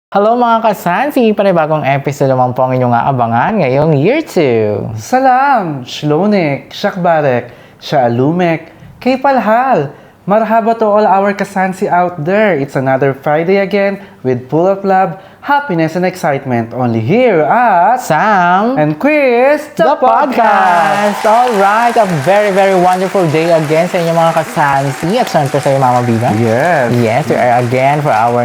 Hello mga kasansi! Panibagong episode naman po ang inyong aabangan ngayong year 2. Salam! Shlonek, Shakbarek, Shaalumek, Kaypalhal! Marhaba to all our kasansi out there! It's another Friday again with full of love, happiness, and excitement only here at Sam and Chris, the podcast! Alright, a very wonderful day again sa inyong mga kasansi at syempre sa iyo Mama Biba. Yes. Yes, we are again for our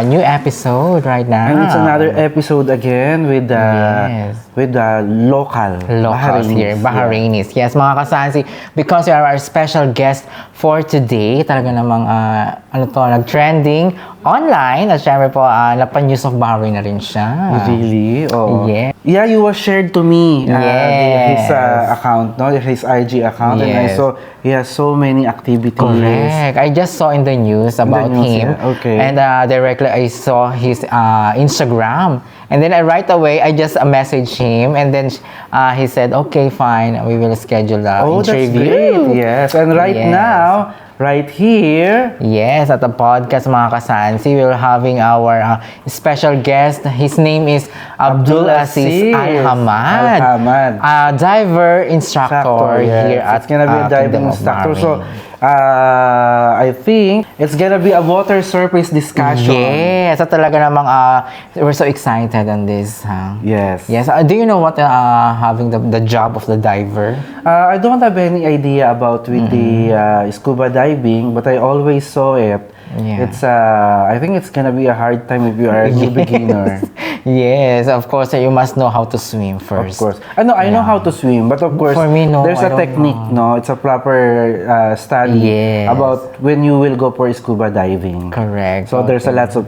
new episode right now. And it's another episode again with the locals Bahrainis. here, Bahrainis. Yes, mga kasansi, because you are our special guest for today. Talaga namang nag-trending online at syempre po napan-news of Bahrain na rin siya. Really? Oh. Yeah. Yeah, you was shared to me Yes. his account, no? His IG account, and I Yes. saw he has so many activities. Correct. I just saw in the news about him. yeah. Okay. And directly I saw his Instagram. And then right away, I just messaged him. And then he said, okay, fine. We will schedule the interview. That's great. Yes. And Yes. now, right here, Yes, at the podcast mga kasansi, we're having our special guest. His name is Abdulaziz Hamad. Hamad. Diver instructor here at It's gonna be a diving Kingdom of instructor. So, Bahrain. I think it's gonna be a water surface discussion. Yes, at talaga namang we're so excited on this. Yes. Yes. Do you know what having the job of the diver? I don't have any idea about with the scuba diving, but I always saw it. Yeah. It's I think it's gonna be a hard time if you are a new beginner. Yes, of course. You must know how to swim first. Of course. I know how to swim, but of course, For me, no, there's I a don't technique, no? It's a proper study Yes. about when you will go for scuba diving. Correct. So there's a lots of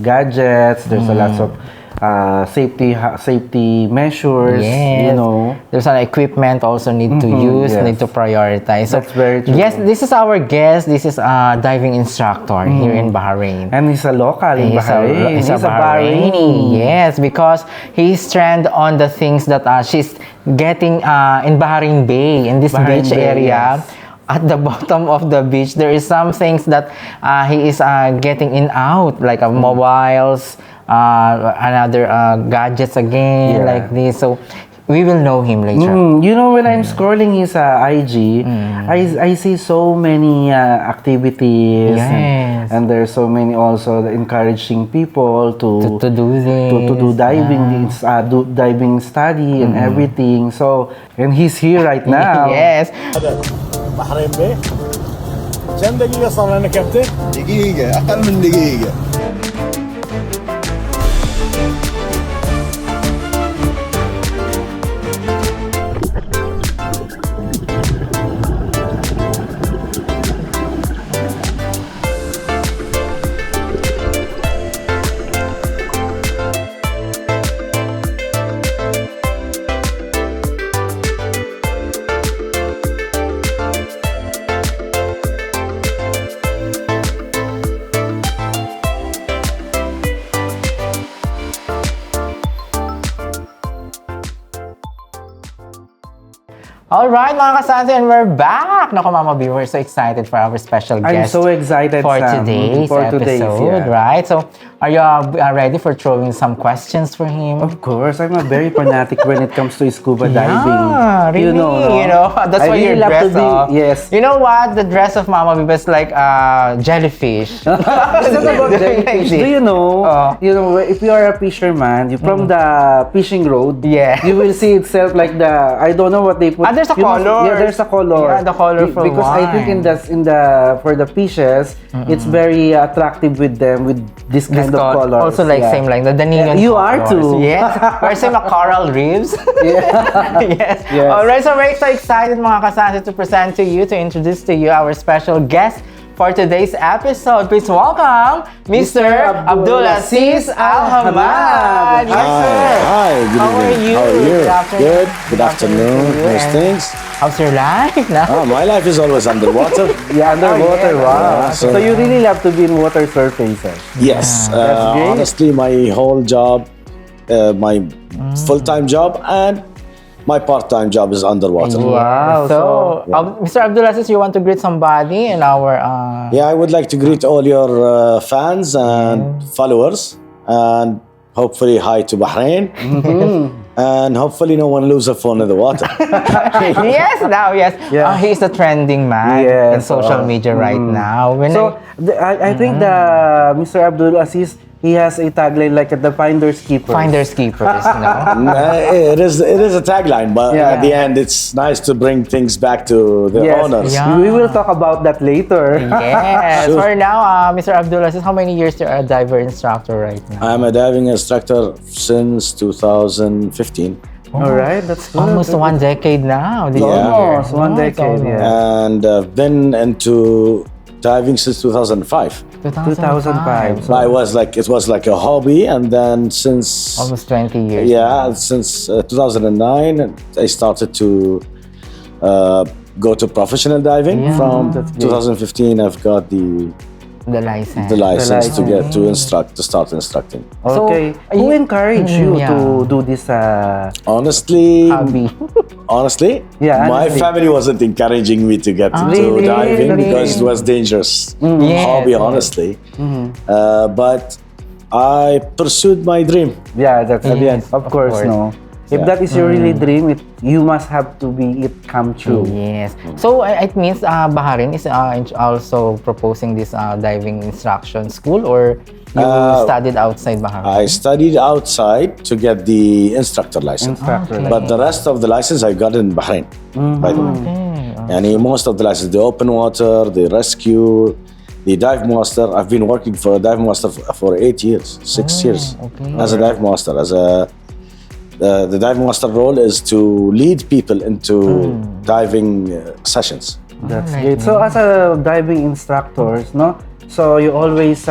gadgets, there's a lots of safety measures, Yes. you know. There's an equipment also need to use, yes. need to prioritize. So, That's very true. Yes, this is our guest. This is a diving instructor here in Bahrain. And he's a local in Bahrain. He's a Bahraini. Yes, because he's trained on the things that she's getting in Bahrain Bay, in this Bahrain beach Bay, area. yes. At the bottom of the beach, there is some things that he is getting in out, like mobiles, another gadgets again, Yeah. like this. So we will know him later. You know, when I'm scrolling his IG, I see so many activities, Yes. and there's so many also encouraging people to do this. to do diving, do diving study and everything. So, and he's here right now. Yes. بحرين بيه كم دقيقة صار لنا كابتن؟ دقيقة أقل من دقيقة. Alright, mga kasansi, and we're back! Naku, Mama B, we're so excited for our special I'm guest so excited, for Sam, today's for episode, today's, yeah. right? So, are you ready for throwing some questions for him? Of course, I'm a very fanatic when it comes to scuba diving. Yeah, really, no? that's I why really you're love dressed to be, up. yes. You know what? The dress of Mama Biba is like jellyfish. It's not about jellyfish. Do you know? You know, if you are a fisherman, you from the fishing road, Yeah. you will see itself like the I don't know what they put. There's a you must- color. Yeah, there's a color. Yeah, the colorful because I think one. in the for the fishes, it's very attractive with them with this kind of colors. Also like yeah. same like the neon Yeah, you are colors. too. Yes. Or same like coral reefs. Yeah. Yes. Yes. Alright, so we're so excited mga kasansi to present to you, to introduce to you our special guest for today's episode. Please welcome Mr. Abdulaziz Al-Hamad. Yes, sir. Hi, good How are evening. you? How are you? Good afternoon. Good. Good afternoon. to you. Nice And things. How's your life now? Oh, my life is always underwater. Yeah, underwater. yeah. Wow. Yeah, so so- you really love to be in water surfaces. Yes. That's great. Honestly, my whole job, my full-time job and my part-time job is underwater. Wow, So, so- Mr. Abdulaziz, you want to greet somebody in our... Yeah, I would like to greet all your fans and followers and hopefully hi to Bahrain. And hopefully no one lose a phone in the water. Yes, now, yes. Yeah. He's a trending man in Yes, social media right now. So I think the Mr. Abdulaziz, he has a tagline like the Finders Keepers. Finders keepers, no? It is a tagline, but Yeah. at the end, it's nice to bring things back to the Yes, owners. Yeah. we will talk about that later. Yes. Sure. For now, Mr. Abdulaziz, how many years you're a diver instructor right now? I'm a diving instructor since 2015, All right, that's good. Almost 1 decade now. this Yeah. year. Almost one Oh, it's decade, almost. yeah. and I've been into diving since 2005. 2005. So it was like a hobby, and then since Almost 20 years. since 2009, I started to go to professional diving. Yeah. From That's great. 2015, I've got The license. the license to license. get to start instructing. Okay. So, Who you- encouraged you yeah. to do this? Honestly, Hobby. honestly, Yeah, my honestly. family wasn't encouraging me to get into Really? diving Really? because it was dangerous Yes, hobby, yes. honestly. But I pursued my dream. Yeah, that's Yes, of course, no. If Yeah. that is your really dream, you must have to be it come true. Yes. So it means Bahrain is also proposing this diving instruction school, or you studied outside Bahrain? I studied outside to get the instructor license. Instructor. Okay. But the rest of the license I got in Bahrain, by the way. Okay. And most of the license, the open water, the rescue, the dive master. I've been working for a dive master for 8 years, 6 years okay. as a dive master. The dive master role is to lead people into diving sessions. That's Alright, great. So as a diving instructor, no? So you always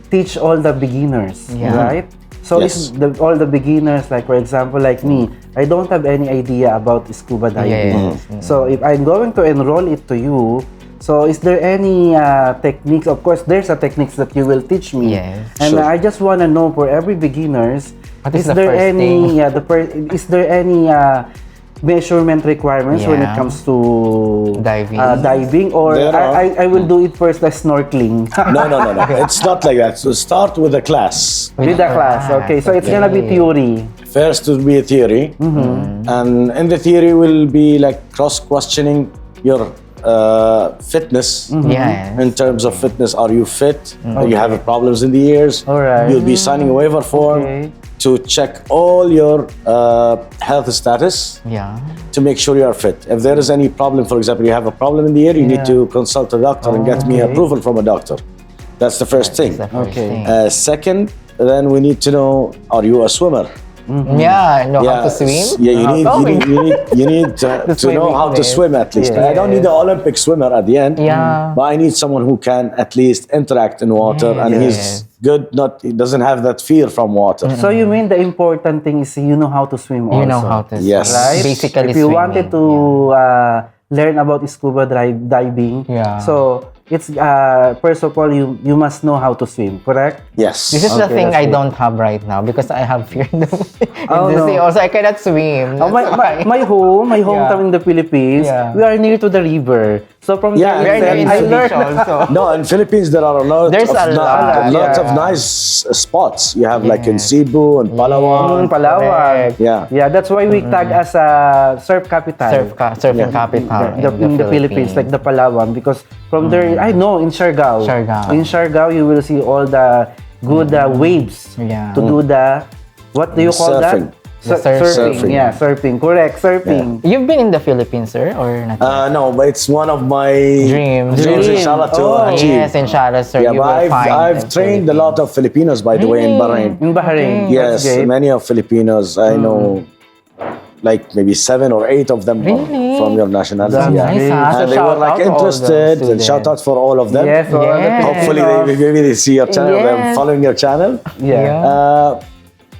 teach all the beginners, Yeah. right? So Yes. all the beginners, like for example, like me, I don't have any idea about scuba diving. Yes. So if I'm going to enroll it to you, so is there any techniques? Of course, there's a techniques that you will teach me. Yes. And Sure. I just want to know for every beginners, What is the there first any thing? is there any measurement requirements when it Yeah. comes to Diving. or There are. I will do it first as snorkeling No. It's not like that. So start with a class. with the class. Okay, so it's gonna be theory. First will be a theory, and in the theory will be like cross-questioning your fitness. Yes. In terms of fitness, are you fit? Do you have problems in the ears? Alright. You'll be signing a waiver form Okay. to check all your health status Yeah. to make sure you are fit. If there is any problem, for example, you have a problem in the ear, you need to consult a doctor and get me Okay. approval from a doctor. That's the first thing. That's the first Okay. thing. Second, then we need to know, are you a swimmer? Yeah, know how to swim. Yeah, Oh, you need to know swimming how to place. swim at least. Yeah. I don't need the Olympic swimmer at the end. Yeah. But I need someone who can at least interact in water and Yes. he's good. He doesn't have that fear from water. So you mean the important thing is you know how to swim also. You know how to swim. Yes. Right? Basically if you swimming. wanted to learn about scuba diving, Yeah. so it's first of all you must know how to swim, correct? Yes. This is the Okay, thing that's I good. don't have right now because I have fear in Oh, the no. sea. Also, I cannot swim. Oh, That's why. my hometown in the Philippines, Yeah. we are near to the river. So from Yeah, We are there near in I the beach learned. also. No, in Philippines there are a lot There's of a lot, lots of yeah. nice spots. You have like in Yes. Cebu and Palawan. Palawan. Correct. Yeah. Yeah, that's why we tag as a surf capital. Surfing capital in the Philippines, like the Palawan, because from there, I know in Siargao. Siargao. In Siargao, you will see all the good waves Yeah. to do the, what do you call Surfing. that? The surfing. Yeah, surfing. Correct, surfing. You've been in the Philippines, sir, or not? No, but it's one of my Dreams. dreams inshallah to Oh. achieve. Yes, inshallah, sir. Yeah, you but will find I've the trained a lot of Filipinos, by the way, in Bahrain. In Bahrain. Yes, That's great. many of Filipinos. I know like maybe 7 or 8 of them Really? from your nationality. That's Yeah. nice, ah. So And they were shout like out to all the interested. And students. shout out for all of them. Yes, all the Yes. Hopefully, Filipinos. maybe they see your channel. They're Yes. following your channel. Yeah.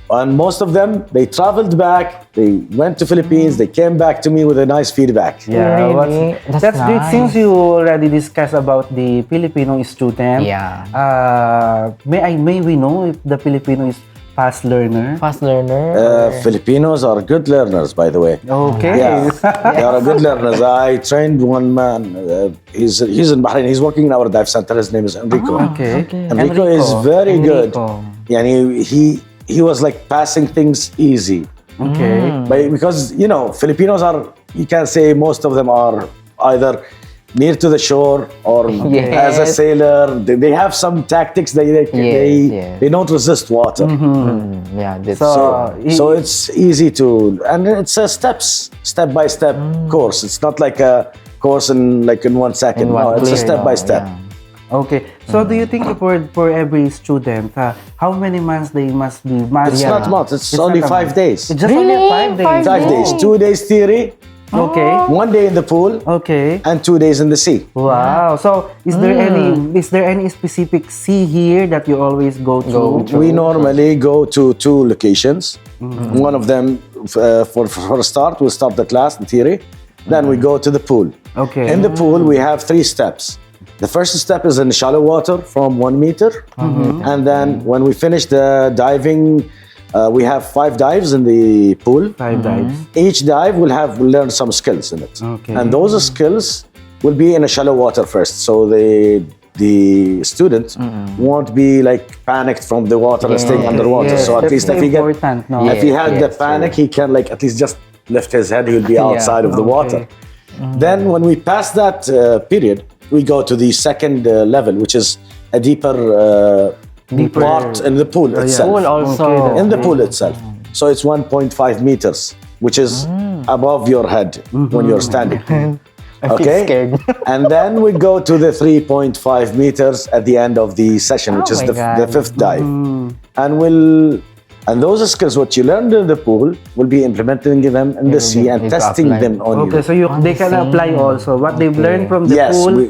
And most of them, they traveled back. They went to Philippines. They came back to me with a nice feedback. Yeah, Really? That's that's great. nice. Since you already discussed about the Filipino student, Yeah. may we know if the Filipino Fast learner. Fast learner? Filipinos are good learners, by the way. Okay. Yeah, they are good learners. I trained one man. He's in Bahrain. He's working in our dive center. His name is Enrico. Okay. Enrico is very good. Yani he was like passing things easy. Okay. But because Filipinos are, you can say most of them are either near to the shore or as a sailor. They have some tactics. They don't resist water. Yeah, that's So it's easy to, and it's a step by step course. It's not like a course in 1 second. No, it's a step by step. Okay. So do you think for every student, how many months they must be master? It's not months. It's only not a 5 month. days. It's just Really? only 5 days. 5 days. 2 days theory, Okay. 1 day in the pool, Okay. and 2 days in the sea. Wow. So is there any specific sea here that you always go to? We normally go to 2 locations. One of them, for a start, we'll start the class, the theory. Then we go to the pool. Okay. In the pool, we have 3 steps. The first step is in shallow water from 1 meter. And then when we finish the diving, we have 5 dives in the pool. 5 dives. Each dive will learn some skills in it. Okay. And those skills will be in a shallow water first. So the student won't be like panicked from the water and staying underwater. Yes, So at that's least if he important, no? if he had the Yes, panic, he can like at least just lift his head. He'll be outside of the water. Then when we pass that period, we go to the second level, which is a deeper part in the pool itself. Pool also. Okay, In the pool itself. So it's 1.5 meters, which is above your head when you're standing. I feel scared. And then we go to the 3.5 meters at the end of the session, which is my the God. 5th dive. And those skills, what you learned in the pool, will be implementing them in the sea and need to testing apply. them on Okay, you. so they can apply also what they've learned from the Yes, pool. we-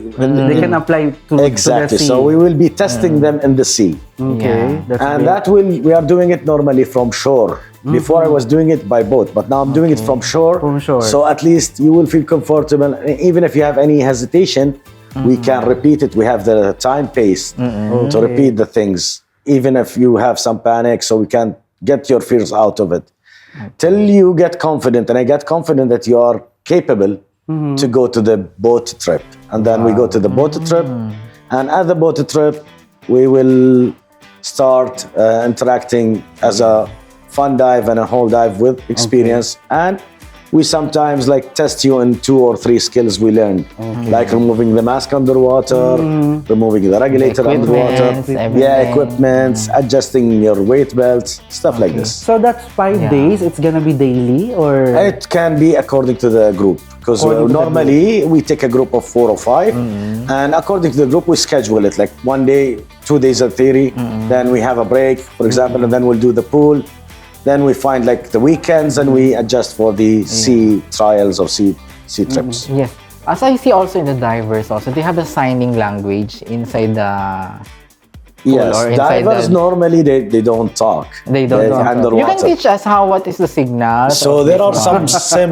they can apply to Exactly. the sea. So we will be testing them in the sea. Okay, that's And great. we are doing it normally from shore. Before I was doing it by boat, but now I'm doing it from shore. From shore. So at least you will feel comfortable. Even if you have any hesitation, we can repeat it. We have the time pace to repeat the things. Even if you have some panic, so we can get your fears out of it. Till you get confident, and I get confident that you are capable to go to the boat trip. And then we go to the boat trip. And at the boat trip, we will start interacting as a fun dive and a whole dive with experience. And we sometimes like test you in 2 or 3 skills we learned, like removing the mask underwater, removing the regulator underwater, Equipments, equipments, adjusting your weight belts, stuff like this. So that's 5 days. It's gonna be daily or It can be according to the group, because According to the normally we take a group of 4 or 5, and according to the group we schedule it like 1 day, 2 days of theory, then we have a break, for example, and then we'll do the pool. Then we find like the weekends and we adjust for the sea trials or sea trips. Yes. As I see also in the divers also, they have a signing language inside the Yes, or inside divers the- normally they don't talk. They don't They're talk. underwater. You can teach us what is the signal. So there are some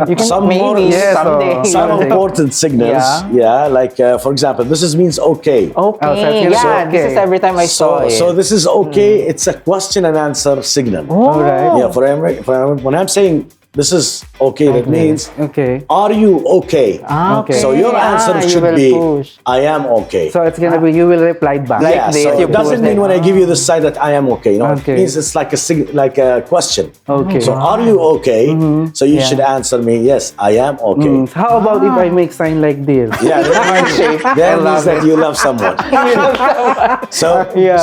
You can some more maybe Yes, someday. some important signals. Yeah. Like for example, this means okay. Okay, Oh, so it's yeah, okay. this is every time I saw it. So this is okay. It's a question and answer signal. Oh. Alright. Yeah, when I'm saying this is okay, that means okay. are you okay? Okay. So your answer you should will be push. I am okay. So it's gonna be you will reply back. yeah, this, so you it doesn't push mean it. when I give you the side that I am okay. No, Okay. it means it's like like a question. Okay. So are you okay? So you should answer me, yes, I am okay. How about if I make sign like this? Yeah, that means that you love someone. So,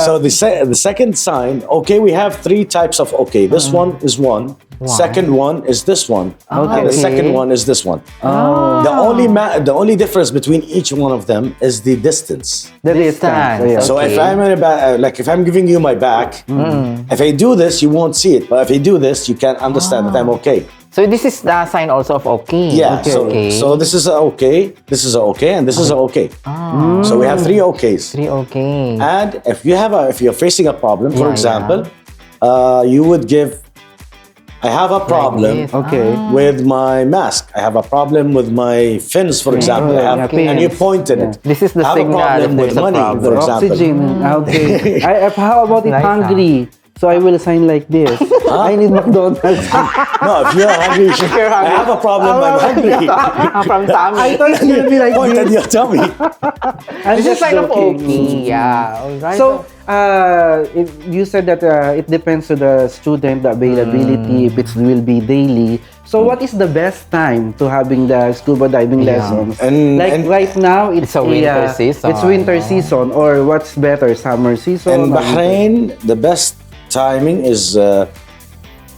so the second sign, okay, we have 3 types of okay. This one is one. Second one is this one, and the second one is this one. The only difference between each one of them is the distance. The Distance. distance. So Okay. if I'm in a like if I'm giving you my back, if I do this, you won't see it. But if I do this, you can understand that I'm okay. So this is the sign also of okay. Yeah. Okay. So this is a okay, this is a okay, and this is a okay. So we have 3 okays. 3 okay. And if you're facing a problem, for Yeah, example, you would give. I have a problem this. Okay. with my mask. I have a problem with my fins, for example. I have, yeah, and you fins. pointed it. This is the I have signal a problem if with there's a money, problem. for example. Oxygen. Okay. How about if Like hungry? So I will sign like this. I need McDonald's. No, if you're hungry, I have a problem. I'm hungry. From Tommy. I thought it will be like Point at this. your tummy. I'm This is just kind of joking. okay. Yeah. Alright. So, you said that it depends to the student, the availability, if it will be daily. So, what is the best time to having the scuba diving lessons? And right now, it's a winter season. It's winter season, or what's better, summer season? in or Bahrain, the best timing is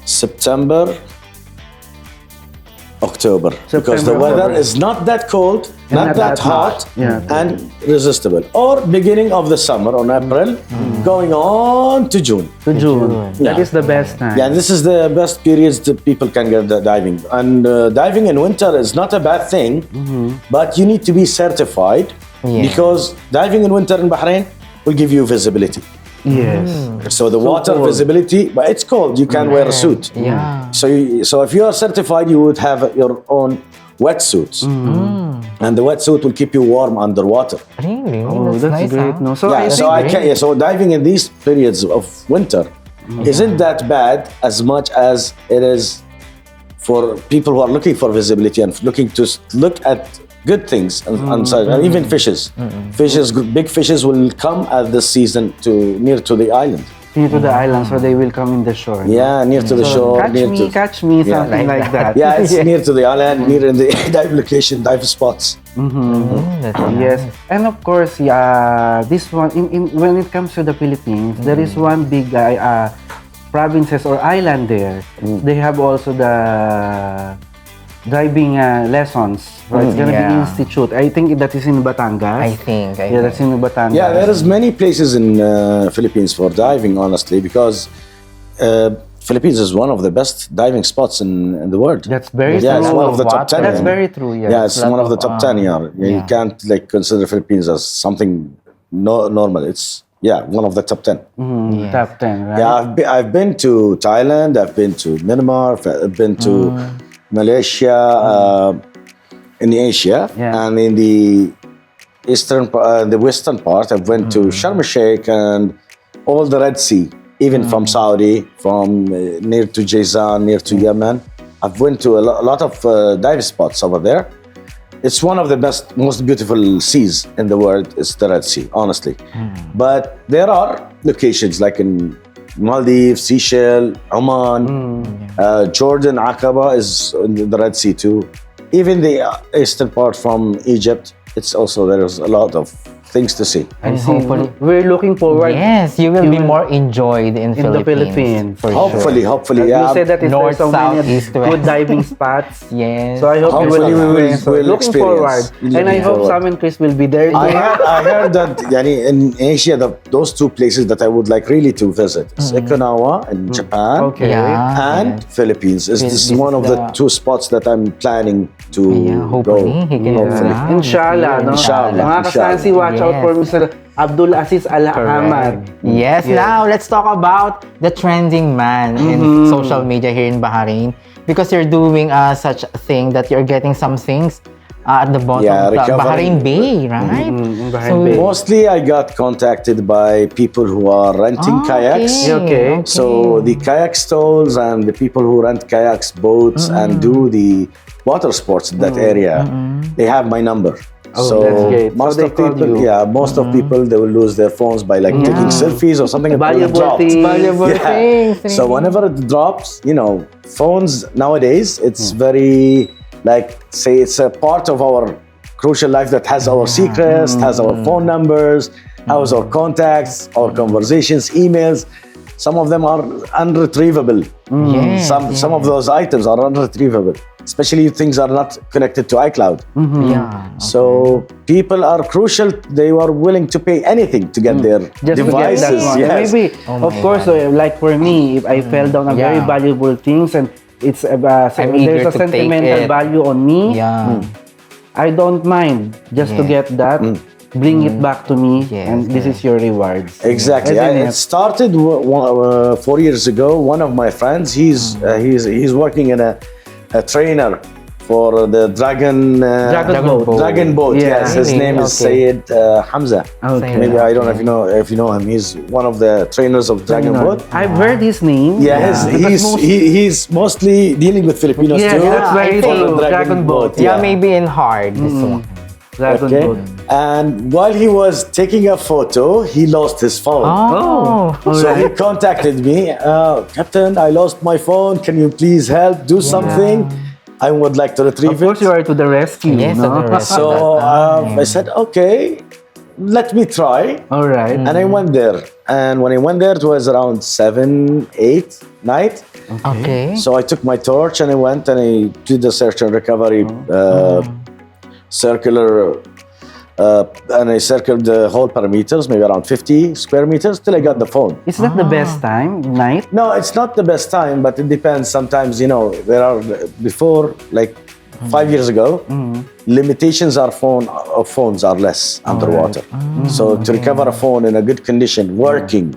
September, October, because the September, weather October. is not that cold, not that hot, Yeah. and resistible. Or beginning of the summer on April, going on to June. to June. That Yeah. is the best time. Yeah, this is the best periods that people can get the diving. And diving in winter is not a bad thing, but you need to be certified because diving in winter in Bahrain will give you visibility. Yes. So the water cold. visibility, but it's cold. You can wear a suit. Yeah. So if you are certified, you would have your own wetsuits, and the wetsuit will keep you warm underwater. Really? Oh, that's nice, great. huh? No, so Yeah, so I can. Yeah, so diving in these periods of winter isn't that bad as much as it is for people who are looking for visibility and looking to look at good things and such, and even fishes. Big fishes will come at this season near to the island. near to the island, so they will come in the shore. Yeah, near to the shore. Catch me, something like that. Yeah, it's near to the island, near in the dive location, dive spots. Yes, and of course, this one when it comes to the Philippines, there is one big provinces or island there. They have also the diving lessons. Right? It's gonna be institute. I think that is in Batangas. I think. That's in Batangas. Yeah, there is many places in Philippines for diving, honestly, because Philippines is one of the best diving spots in the world. That's very Yeah, true. it's one of the top 10. That's very true. Yes. Yeah, it's one of the top 10. Yeah, you can't like consider Philippines as something normal. It's one of the top 10. Top 10, right? Yeah, I've been to Thailand. I've been to Myanmar. I've been to Malaysia, in Asia, and in the the western part. I've went to Sharm el Sheikh and all the Red Sea, even from Saudi, from near to Jizan, near to Yemen. I've went to a lot of dive spots over there. It's one of the best, most beautiful seas in the world. It's the Red Sea, honestly. But there are locations like in Maldives, Seychelles, Oman, Jordan, Aqaba is in the Red Sea too. Even the eastern part from Egypt, it's also, there's a lot of things to see. I see. hopefully- We're looking forward. Yes, you will be more enjoyed in the Philippines, for Hopefully, sure. yeah. You said that North, there's so south, many east, west. good diving spots. Yes. So I hope you will Hopefully we will- experience. will Looking experience. forward. And I Looking hope forward. Sam and Chris will be there. I heard that yani, in Asia, those two places that I would like really to visit is Okinawa in Japan Okay. Yeah. and Philippines. This This is one is of the the- two spots that I'm planning to hopefully go. he can- Hopefully. Yeah. Inshallah, no? Inshallah, Mga kasansi, watch out Yes. for Mr. Abdulaziz Hamad. Yes, now let's talk about the trending man in social media here in Bahrain. Because you're doing such a thing that you're getting some things at the bottom Yeah, of the recovering. Bahrain Bay, right? in Bahrain Bay. Mostly I got contacted by people who are renting kayaks. Okay. So the kayak stalls and the people who rent kayaks, boats, and do the water sports in that area, they have my number. Oh, so that's great. So most they of called people, you. most of people, they will lose their phones by like taking selfies or something. And it Valuable dropped. things. Valuable things. So whenever it drops, phones nowadays, it's very like say it's a part of our crucial life that has our secrets, has our phone numbers, has our contacts, our conversations, emails. Some of them are unretrievable. Yes, Some of those items are unretrievable, especially if things are not connected to iCloud. Yeah. So people are crucial. They are willing to pay anything to get their Just devices. to get that one. Yes. Maybe, Oh of my course, like for me, if I fell down on very Yeah. valuable things and it's I'm there's eager a to take sentimental it. value on me, Yeah. I don't mind just to Yeah. get that, bring it back to me, Yes, and this is your rewards. Exactly. Isn't It it? started 4 years ago. One of my friends, he's working in a trainer for the dragon dragon boat. Yeah. Yes, his Really? name is Okay. Sayyid Hamza. Okay. Maybe I don't know if you know him. He's one of the trainers of dragon boat. I've heard his name. Yeah, Because he's mostly dealing with Filipinos Yeah, too. that's very for the true. Dragon boat. Yeah, maybe in hard. This one. Dragon Okay. boat. And while he was taking a photo, he lost his phone. Oh. So he contacted me, Captain, I lost my phone. Can you please help? Do something. I would like to retrieve Of course, it. you are to the rescue. Yes, no? to the rescue. So I said, okay, let me try. All right. And I went there. And when I went there, it was around 7, 8 night. Okay. So I took my torch and I went and I did the search and recovery circular. And I circled the whole parameters, maybe around 50 square meters, till I got the phone. Is that the best time? Night? No, it's not the best time, but it depends. Sometimes, there are, before, like 5 years ago, limitations of phones are less underwater. So to recover a phone in a good condition, working,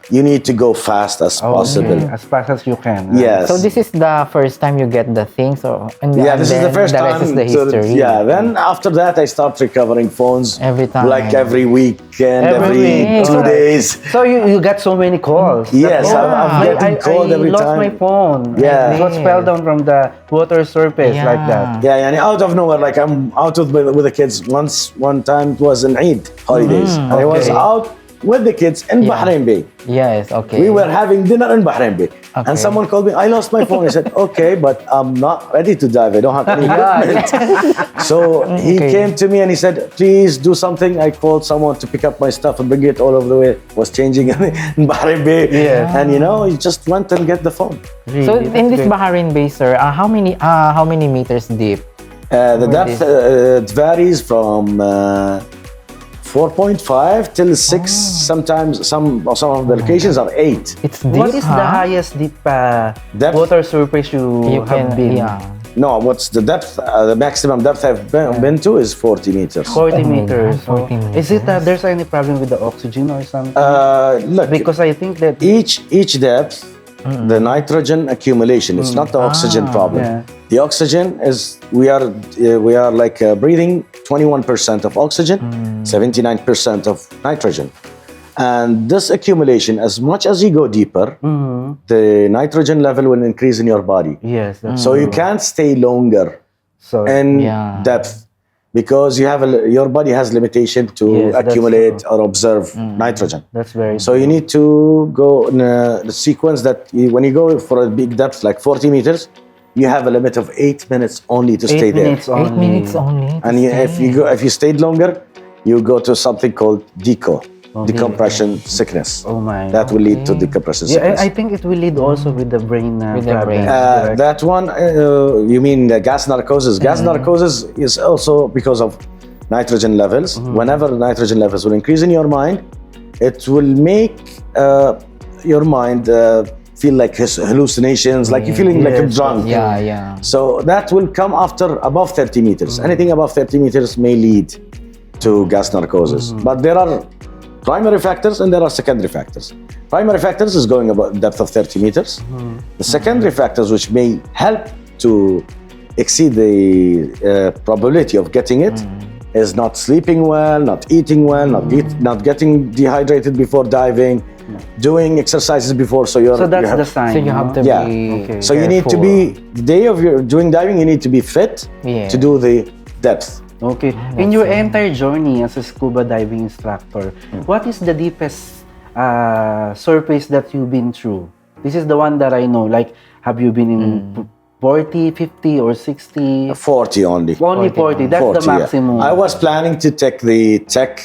you need to go fast as possible. Okay, as fast as you can. Yes. So this is the first time you get the thing. So Yeah, this is the first the time. rest is the so, history. yeah, then after that, I start recovering phones Every time. like every weekend, Every every week. 2 days. So you got so many calls. Yes, That, I'm getting called every I lost time. my phone. Yeah. It was fell down from the water surface like that. Yeah, and out of nowhere, like I'm out with the kids. One time it was in Eid holidays, and I was okay. out with the kids in Bahrain Bay. Yes. Okay. We were having dinner in Bahrain Bay, Okay. and someone called me. I lost my phone. I said, "Okay, but I'm not ready to dive. I don't have any equipment." So he Okay. came to me and he said, "Please do something." I called someone to pick up my stuff and bring it all over the way. Was changing in Bahrain Bay, Yes. and he just went and get the phone. So Really, in that's this great. Bahrain Bay, sir, how many meters deep? The depth it varies from 4.5 till 6. Sometimes some of the locations are 8. It's deep. What is the highest deep Depth? water surface you have been? Yeah. No, what's the depth? The maximum depth I've been to is 40 meters. 40 meters. 40 So, is it there's any problem with the oxygen or something? Look, Because I think that each depth, the nitrogen accumulation. It's not the oxygen problem. yeah. The oxygen is we are like breathing 21% of oxygen, 79% of nitrogen. And this accumulation, as much as you go deeper, the nitrogen level will increase in your body. yes, that's So you can't stay longer so in Yeah. depth because your body has limitation to Yes, that's accumulate or observe nitrogen. that's very So you need to go in the sequence that when you go for a big depth like 40 meters, you have a limit of 8 minutes only to stay 8 there. minutes only. 8 minutes only. to And stay. if you stayed longer, you go to something called decompression sickness. Oh my. That will lead to decompression Yeah, sickness. I think it will lead also with the brain With the brain. problems. correct? That one, you mean gas narcosis? Gas narcosis is also because of nitrogen levels. Whenever the nitrogen levels will increase in your mind, it will make your mind feel like hallucinations, like you're feeling like a drunk. Yeah, yeah. So that will come after above 30 meters. Anything above 30 meters may lead to gas narcosis. But there are primary factors and there are secondary factors. Primary factors is going about depth of 30 meters. The secondary factors which may help to exceed the probability of getting it is not sleeping well, not eating well, not getting dehydrated before diving, doing exercises before. So So that's the sign. So you have to Yeah. be Okay. So you need to careful. be, the day of your doing diving, you need to be fit Yeah. to do the depth. Okay. In your entire journey as a scuba diving instructor, what is the deepest surface that you've been through? This is the one that I know. Like, have you been in 40, 50, or 60? 40 only. Only 40. That's 40, the yeah. maximum. I was planning to take the tech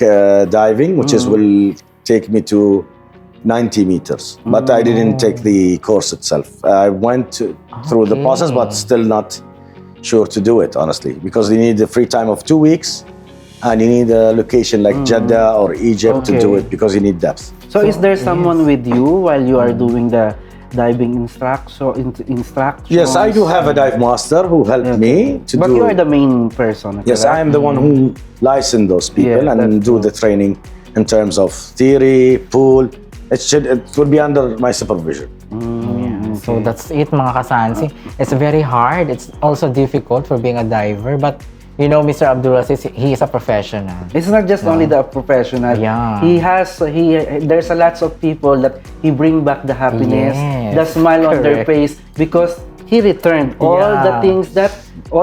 diving, which will take me to 90 meters, but I didn't take the course itself. I went through the process, but still not sure to do it, honestly, because you need a free time of 2 weeks and you need a location like Jeddah or Egypt to do Okay. it because you need depth. So is there someone with you while you are doing the diving instruction? Yes, I do have a dive master who helped me to But do you are the main person. Yes, correct? I am the one who licensed those people Yeah, and that's do the training in terms of theory, pool. It will be under my supervision. So that's it, mga kasansi. It's very hard. It's also difficult for being a diver. But you know, Mr. Abdulaziz, he is a professional. It's not just only the professional. Yeah. There's a lots of people that he bring back the happiness, Yes, the smile on their correct. face because he returned all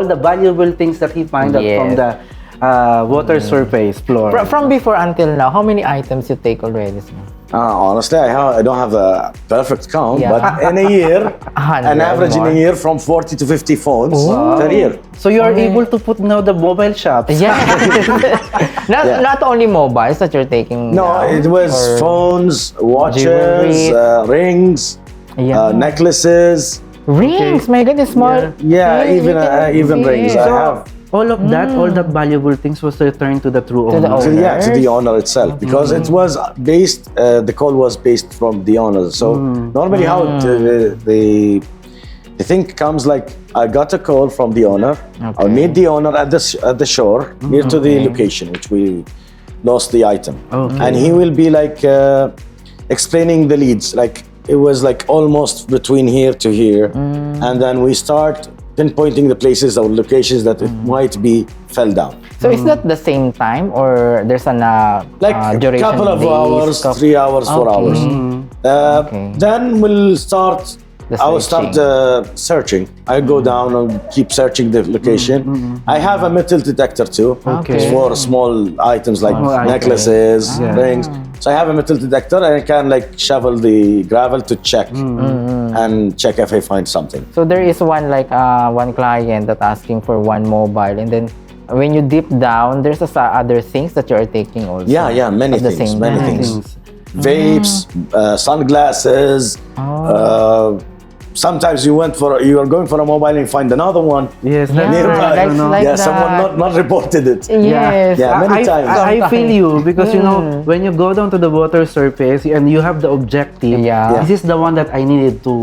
the valuable things that he find out from Yes. the water surface floor. From before until now, how many items you take already, sir? Honestly, I don't have a perfect count, Yeah. but in a year, 100 an average in more. a year from 40 to 50 phones per year. So you are able to put now the mobile shops. Yeah. Yeah. Not only mobiles that you're taking. No, now, it was or- phones, watches, Jewelry. rings, Yeah. necklaces. Rings. My goodness, small. Yeah, things, even you can even see rings. it. I have. All of that, all that valuable things was returned to the true To the owner. owner. To the owner itself, because it was based. The call was based from the owner. So normally, how the thing comes like I got a call from the owner. I'll meet the owner at the shore near to the location which we lost the item, and he will be like explaining the leads. Like it was like almost between here to here, and then we start pinpointing the places or locations that it might be fell down. So is that the same time or there's an Like a duration couple of days, hours, 3 hours, 4 Okay. hours. Okay. Then we'll start. The I will start searching. I go down and keep searching the location. I have a metal detector too. Okay. For small items like Small items. necklaces, rings. So I have a metal detector and I can like shovel the gravel to check and check if I find something. So there is one one client that asking for one mobile, and then when you deep down, there's other things that you are taking also. Yeah, many at the things, same many time. things. Vapes, sunglasses. Sometimes you are going for a mobile and you find another one. Yes, Yeah, nearby. that's like Yeah, that. someone not reported it. Yes. Yeah, many times. I feel you because you know when you go down to the water surface and you have the objective. Yeah. This is the one that I needed to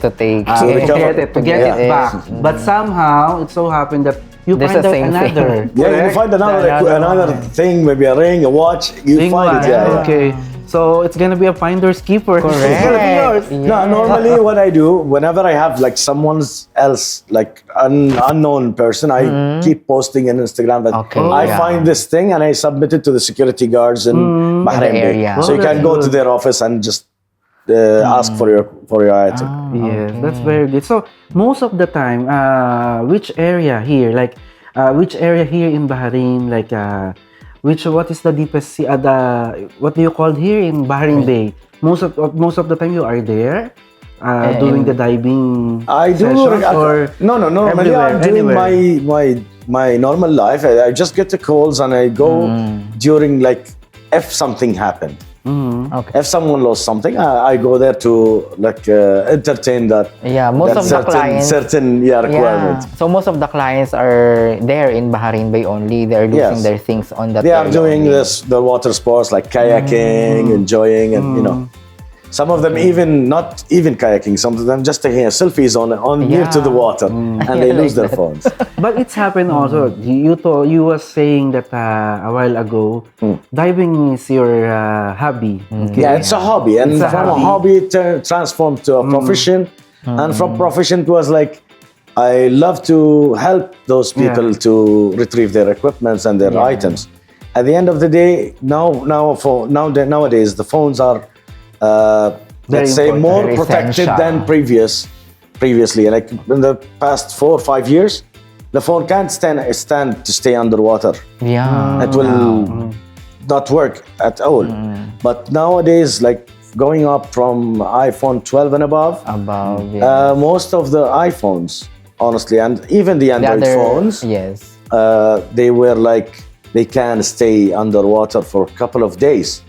To take. To recover. to get Yeah. it back. But somehow it so happened that you There's find the out same another. thing. Yeah, you find another thing, maybe a ring, a watch. You Ring find one. it. Yeah. Okay. So it's gonna be a finder's keeper. Correct. It's gonna be yours. Yeah. No, normally what I do, whenever I have like someone else, like unknown person, I keep posting on Instagram that Okay, I yeah. find this thing and I submit it to the security guards in Bahrain. In the area. So you Oh, can that's go to good. their office and just ask for your item. Yes, that's very good. So most of the time, which area here, in Bahrain, what is the deepest sea? What do you call here in Bahrain Bay? Most of the time you are there, doing the diving. I do. sessions, or No. Normally I'm doing my normal life. I just get the calls and I go during like if something happened. Okay. If someone lost something, I go there to like entertain that. Yeah, most that of the clients. certain requirement. Yeah. So most of the clients are there in Bahrain Bay only. They're losing Yes. their things on that They are area doing only. the water sports like kayaking, enjoying, and you know, some of them even not even kayaking. Some of them just taking selfies on near to the water, and they I lose like their that. phones. But it's happened also. You was saying that a while ago, diving is your hobby. Okay? Yeah, it's a hobby, and It's a from a hobby it transformed to a profession, and from profession it was like I love to help those people to retrieve their equipments and their items. At the end of the day, nowadays the phones are let's say important, more very protected essential. than previously. Like in the past 4 or 5 years, the phone can't stand to stay underwater. Yeah. It will not work at all. But nowadays, like going up from iPhone 12 and above, most of the iPhones, honestly, and even the Android phones, Yes. they can stay underwater for a couple of days.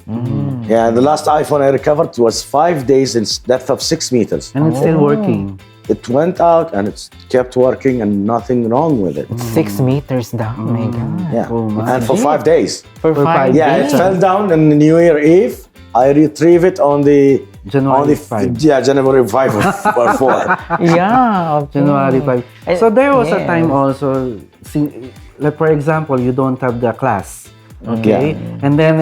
Yeah, the last iPhone I recovered was 5 days in depth of 6 meters. And it's still working. It went out and it kept working and nothing wrong with it. 6 meters down. Oh my God. Yeah, Oh my. and for 5 days. For 5 Yeah, days. it fell down on the New Year Eve. I retrieve it on the January 5. Yeah, January 5 or 4. Yeah. Okay. January 5. Eh, So there was a yes. time also, like for example, you don't have the class. Okay? Yeah. And then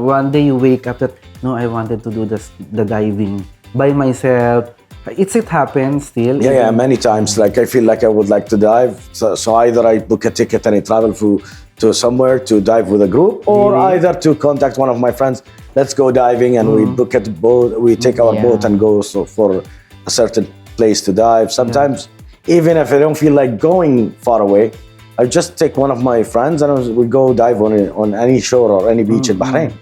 one day you wake up that, no, I wanted to do the diving by myself. It happens still? Yeah, many times. Like I feel like I would like to dive, so either I book a ticket and I travel to somewhere to dive with a group, or either to contact one of my friends. Let's go diving, and we book a boat. We take our boat and go for a certain place to dive. Sometimes, even if I don't feel like going far away, I just take one of my friends and we go dive on any shore or any beach in Bahrain.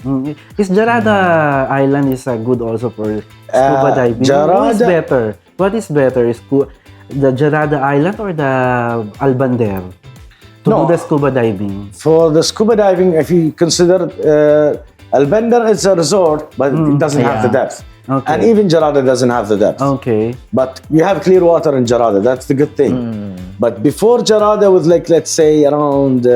Is Jarada Island is good also for scuba diving? What is better? What is better? Is the Jarada Island or the Albander to do the scuba diving? For the scuba diving, if you consider Albander is a resort, but it doesn't have the depth. Okay. And even Jarada doesn't have the depth. Okay. But you have clear water in Jarada. That's the good thing. But before Jarada, with like, let's say around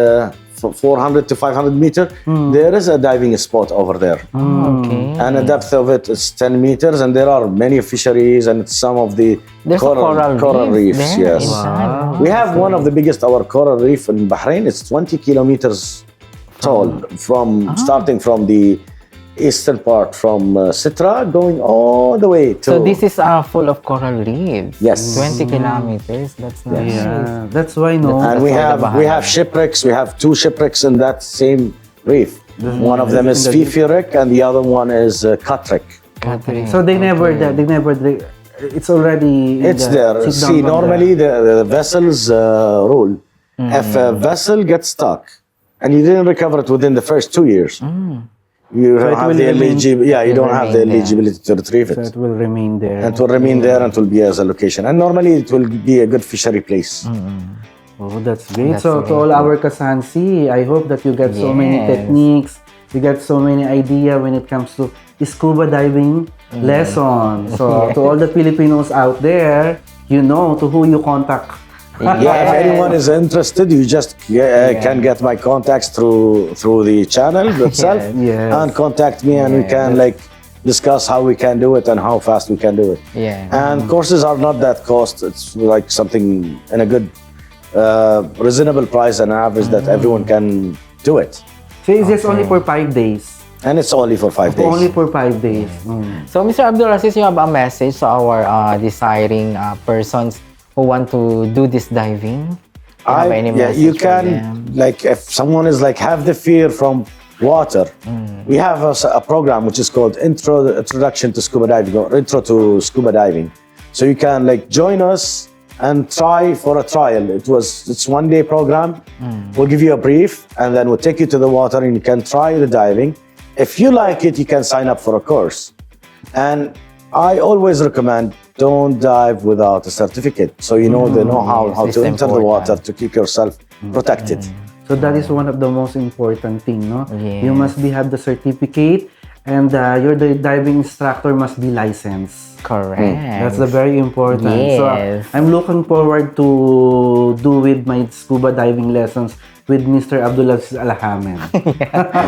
400 to 500 meters, there is a diving spot over there. Okay. And the depth of it is 10 meters, and there are many fisheries and some of the There's coral reefs. there Yes. inside. We have one of the biggest, our coral reef in Bahrain. It's 20 kilometers tall, starting from the eastern part from Sitra, going all the way to... So this is full of coral reefs. Yes. 20 kilometers. That's nice. Yeah, that's why no. And we have shipwrecks. We have 2 shipwrecks in that same reef. One of them is Fifi wreck, and the other one is Cut wreck. Okay. So they never, it's already. It's there. See, normally the vessels rule. If a vessel gets stuck and you didn't recover it within the first 2 years, you don't have the eligibility. Yeah, you don't have the eligibility to retrieve So it. it will remain there. And it will remain there and it will be as a location. And normally it will be a good fishery place. Oh, that's great. That's So to all our Kasansi, I hope that you get so many techniques, you get so many ideas when it comes to scuba diving lessons. So to all the Filipinos out there, you know to who you contact. Yeah, if anyone is interested, you just can get my contacts through the channel itself and contact me, and we can like discuss how we can do it and how fast we can do it. Yeah. And courses are not that cost. It's like something in a good, reasonable price and average that everyone can do it. So it's just only for 5 days. And it's only for 5 days. Only for 5 days. So Mr. Abdulaziz, you have a message to our desiring persons who want to do this diving? You have any message you for can, them? like, if someone is like have the fear from water, we have a program which is called Introduction to Scuba Diving, or Intro to Scuba Diving. So you can like join us and try for a trial. It's 1 day program. We'll give you a brief, and then we'll take you to the water and you can try the diving. If you like it, you can sign up for a course. And I always recommend don't dive without a certificate. So you know the know-how, how to enter the water to keep yourself protected. So that is one of the most important thing, no? Yes. You must have the certificate, and your diving instructor must be licensed. Correct. That's the very important. Yes. So I'm looking forward to do with my scuba diving lessons with Mr. Abdulaziz Al-Hamad.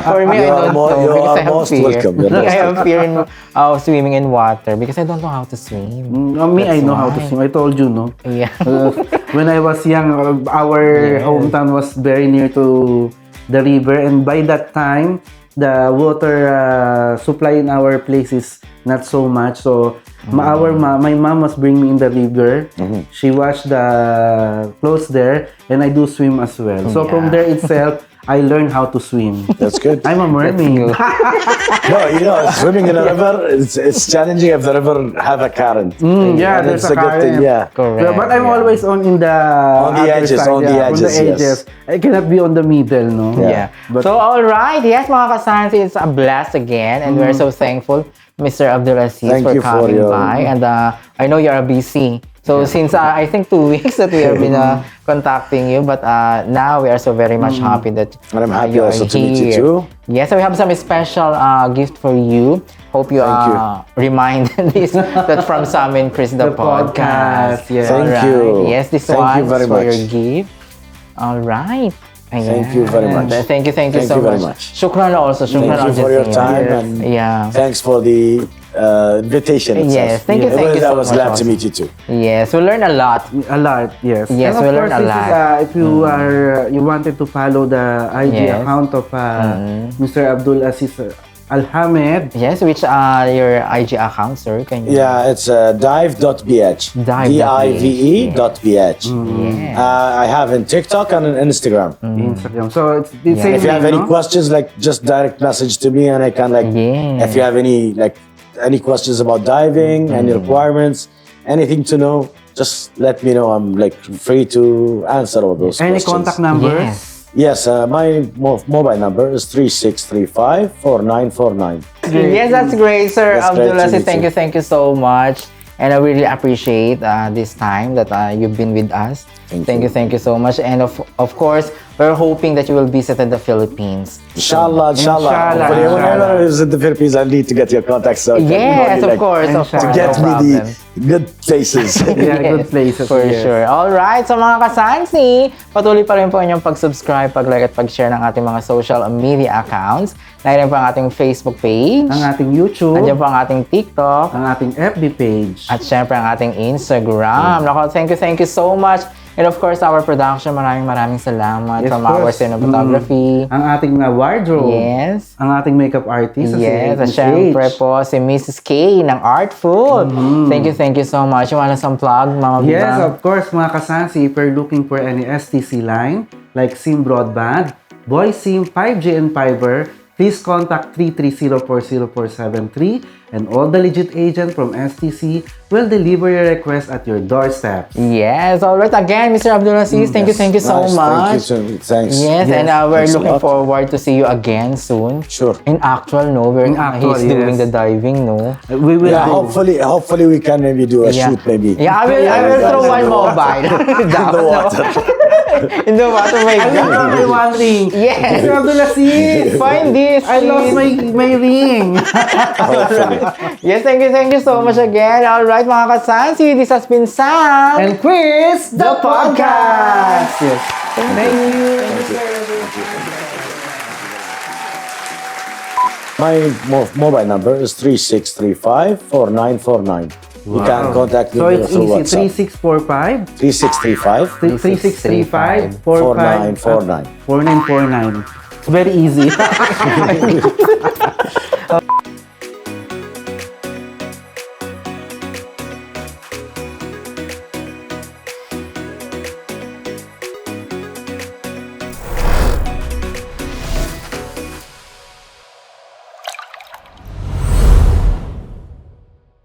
For me, I don't know. You because are I have most fear. welcome. You're most I have fear in swimming in water because I don't know how to swim. Me, I That's know how to why. swim. I told you, no? Yeah. When I was young, our hometown was very near to the river, and by that time, the water supply in our place is not so much. So my mom must bring me in the river. She washed the clothes there, and I do swim as well. So from there itself, I learned how to swim. That's good. I'm a mermaid. No, you know, swimming in a river, it's challenging if the river have a current. Yeah, And there's it's a good thing, current. yeah. Correct. But I'm always in the other edges, side, on the edges, yes. I cannot be on the middle, no? Yeah. But So, all right. Yes, mga kasansi, it's a blast again. And we're so thankful, Mr. Abdulaziz, Thank for you for coming your- by. And I know you're busy. So, since I think 2 weeks that we have been contacting you, but now we are so very much happy that And I'm happy you are also to meet you here. too. Yes, so we have some special gift for you. Hope you reminded this that from Samin Chris the, The podcast, podcast. yes. Thank Alright. you. Yes, this Thank one you very is for your much. gift. All right. Thank you very much. Thank you Thank so you very much. much. Shukran also. Shukran Thank you for your Al-Jazeera. time Yes. and Yeah. thanks for the invitation itself. Yes, thank you I so was much glad to also. meet you too. Yes, we learn a lot. a lot, yes. Yes, and we of learn course, a this is, lot. if you are you wanted to follow the IG Yes. account of Mr. Abdulaziz Alhamed. Yes, which your IG account, sir? Can you? Yeah, it's dive.bh. dive.bh. I have in TikTok and on Instagram. Instagram. So it's the same If you have name, any no? questions, like just direct message to me, and I can if you have any any questions about diving, any requirements, anything to know, just let me know. I'm free to answer all those Any questions. contact numbers? Yes. Yes, my mobile number is 3635-4949. Yes, that's great, sir. That's great to Abdulaziz, meet thank you so much. And I really appreciate this time that you've been with us. Thank you so much. And of course, we're hoping that you will visit the Philippines. Inshallah. Inshallah. Hopefully, whenever I visit the Philippines, I need to get your contact so I can Yes, know of course, to get no me problem. the good places. Yeah, good places. For yes. sure. Alright, so mga kasansi, patuloy pa rin po inyong pag-subscribe, pag-like at pag-share ng ating mga social media accounts. Nandiyan po ang ating Facebook page. Ang ating YouTube. Nandiyan po ang ating TikTok. Ang ating FB page. At syempre ang ating Instagram. Nako, thank you so much. And of course, our production, maraming salamat Yes, from of our course. cinematography. Ang ating wardrobe. Yes. Ang ating makeup artist. Yes, at syempre po si Mrs. K ng Artful. Thank you so much. You wanna some plug, Mama Yes, Bibang? of course, mga kasansi, if you're looking for any STC line, like SIM Broadband, Voice SIM, 5G and Fiber, please contact 330-40473 and all the legit agent from STC will deliver your request at your doorstep. Yes, alright. Again, Mr. Abdulaziz, thank you so Nice, much. Thanks. Yes, and we're Thanks a looking lot. forward to see you again soon. Sure. In actual, no? In actual, He's doing yes. the diving, no? We will Yeah, do. hopefully we can maybe do a shoot maybe. Yeah, I will throw one mobile. In the water. In the water, my I God. love my one ring. Yes. Mr. Abdulaziz. Find this, I lost please. my ring. Hopefully. Yes, thank you so much again. Alright, mga kasansi, this has been Sam. And Quiz, the podcast. Yes. Thank you. My mobile number is 3635-4949. You can contact me So it's through easy. WhatsApp. 3645 3635 3635 4949. 4949. It's very easy.